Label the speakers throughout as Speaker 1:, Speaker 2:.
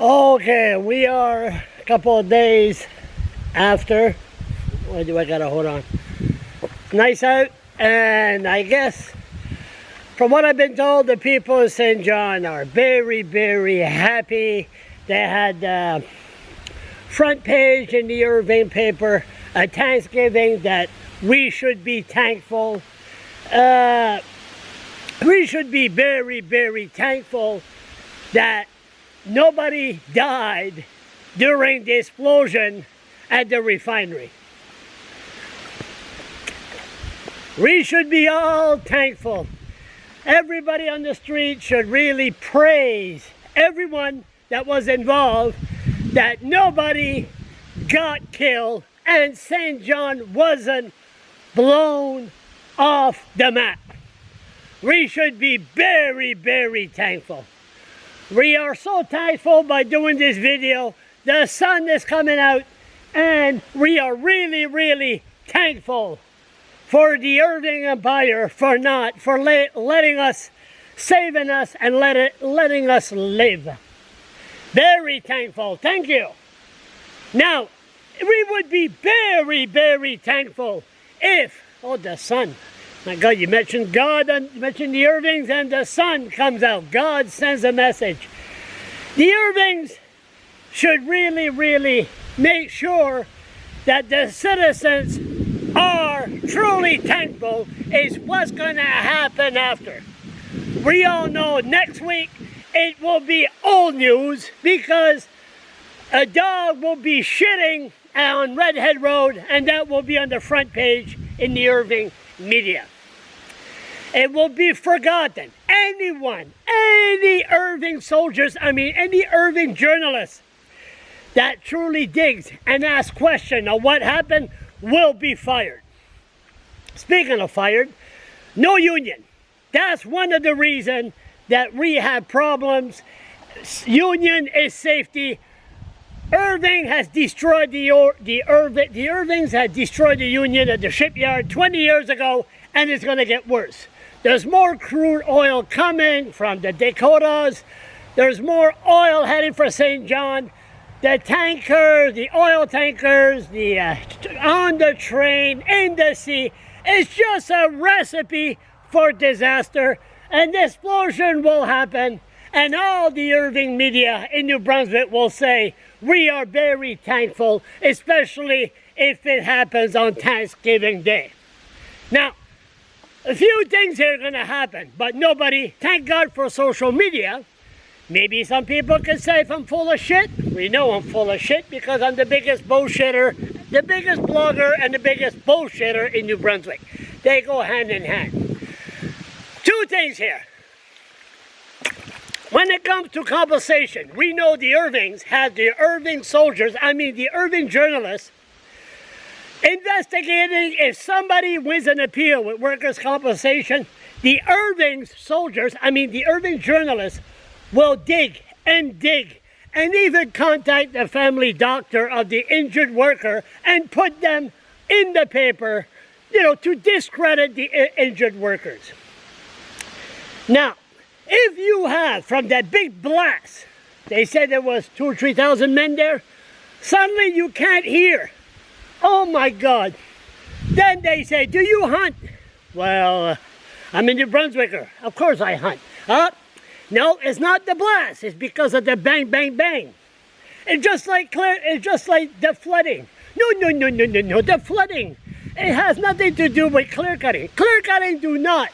Speaker 1: Okay, we are a couple of days after. Why do I gotta hold on? Nice out, and I guess from what I've been told, the people of St. John are very, very happy. They had the front page in the Irving paper, a Thanksgiving that we should be thankful. We should be very, very thankful that nobody died during the explosion at the refinery. We should be all thankful. Everybody on the street should really praise everyone that was involved, that nobody got killed and St. John wasn't blown off the map. We should be very, very thankful. We are so thankful by doing this video. The sun is coming out and we are really, really thankful for the Irving Empire for letting us, saving us and letting us live. Very thankful. Thank you. Now, we would be very, very thankful if, oh, the sun. My God, you mentioned God and you mentioned the Irvings and the sun comes out. God sends a message. The Irvings should really, really make sure that the citizens are truly thankful is what's going to happen after. We all know next week it will be old news because a dog will be shitting on Redhead Road and that will be on the front page in the Irving media. It will be forgotten. Anyone, any Irving soldiers, any Irving journalist that truly digs and asks questions of what happened will be fired. Speaking of fired, no union. That's one of the reasons that we have problems. Union is safety. Irving has destroyed the Irvings had destroyed the union at the shipyard 20 years ago, and it's going to get worse. There's more crude oil coming from the Dakotas. There's more oil heading for St. John. The tankers, the oil tankers, on the train, in the sea, it's just a recipe for disaster. And the explosion will happen, and all the Irving media in New Brunswick will say, we are very thankful, especially if it happens on Thanksgiving Day. Now, a few things are going to happen, but nobody, thank God for social media. Maybe some people can say if I'm full of shit. We know I'm full of shit because I'm the biggest bullshitter, the biggest blogger, and the biggest bullshitter in New Brunswick. They go hand in hand. Two things here. When it comes to compensation, we know the Irvings had the Irving soldiers, the Irving journalists, investigating if somebody wins an appeal with workers' compensation. The Irving soldiers, the Irving journalists, will dig and even contact the family doctor of the injured worker and put them in the paper, to discredit the injured workers. Now, if you have, from that big blast, they said there was 2,000 or 3,000 men there, suddenly you can't hear. Oh my God. Then they say, do you hunt? Well, I'm a New Brunswicker. Of course I hunt. No, it's not the blast. It's because of the bang, bang, bang. It's just like the flooding. No. The flooding. It has nothing to do with clear cutting. Clear cutting do not.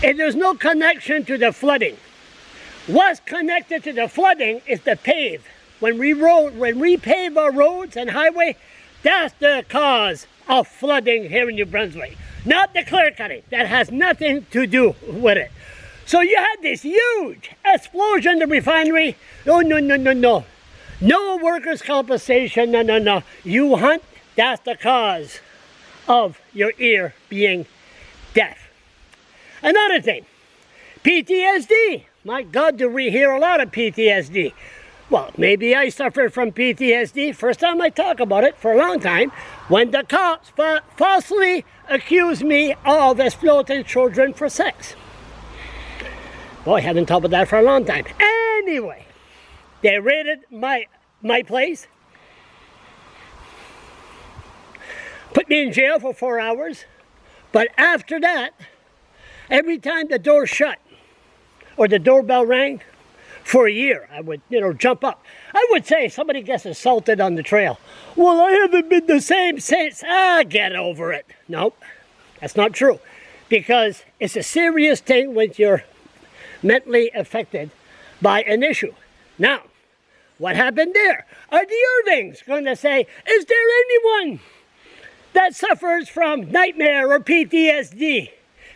Speaker 1: And there's no connection to the flooding. What's connected to the flooding is the pave. When we pave our roads and highway, that's the cause of flooding here in New Brunswick. Not the clear cutting. That has nothing to do with it. So you had this huge explosion in the refinery. No. No workers' compensation. No. You hunt, that's the cause of your ear being deaf. Another thing, PTSD. My God, do we hear a lot of PTSD? Well, maybe I suffered from PTSD. First time I talk about it for a long time, when the cops falsely accused me of exploiting children for sex. Boy, I haven't talked about that for a long time. Anyway, They raided my place, put me in jail for 4 hours, but after that, every time the door shut or the doorbell rang, for a year, I would, jump up. I would say somebody gets assaulted on the trail. Well, I haven't been the same since. Get over it. Nope, that's not true. Because it's a serious thing when you're mentally affected by an issue. Now, what happened there? Are the Irvings going to say, is there anyone that suffers from nightmare or PTSD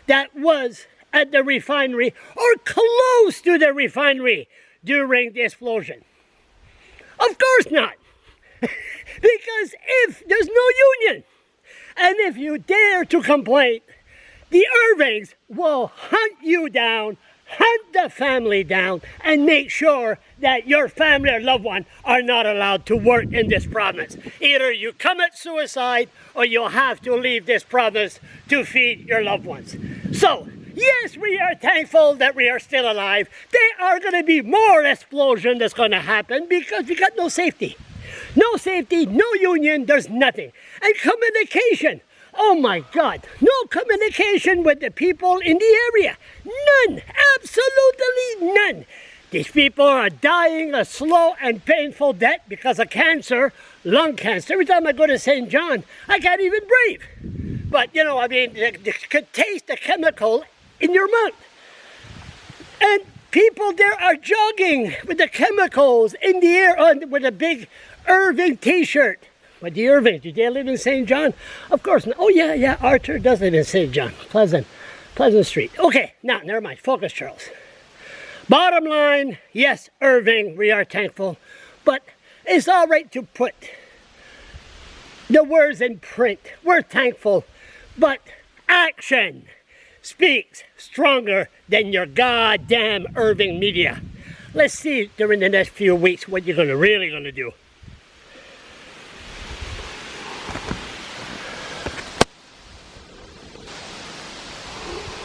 Speaker 1: that was at the refinery or close to the refinery during the explosion? Of course not. Because if there's no union, and if you dare to complain, the Irvings will hunt you down, hunt the family down, and make sure that your family or loved one are not allowed to work in this province. Either you commit suicide or you'll have to leave this province to feed your loved ones. So, yes, we are thankful that we are still alive. There are going to be more explosions that's going to happen because we got no safety. No safety, no union, there's nothing. And communication. Oh my God, no communication with the people in the area. None, absolutely none. These people are dying a slow and painful death because of cancer, lung cancer. Every time I go to St. John, I can't even breathe. But, you could taste the chemical in your mouth. And people there are jogging with the chemicals in the air with a big Irving t-shirt. But the Irvings, do they live in St. John? Of course not. Oh yeah, Arthur does live in St. John. Pleasant Street. Okay, now, never mind. Focus, Charles. Bottom line, yes, Irving, we are thankful. But it's all right to put the words in print. We're thankful. But action speaks stronger than your goddamn Irving media. Let's see during the next few weeks what you're really going to do.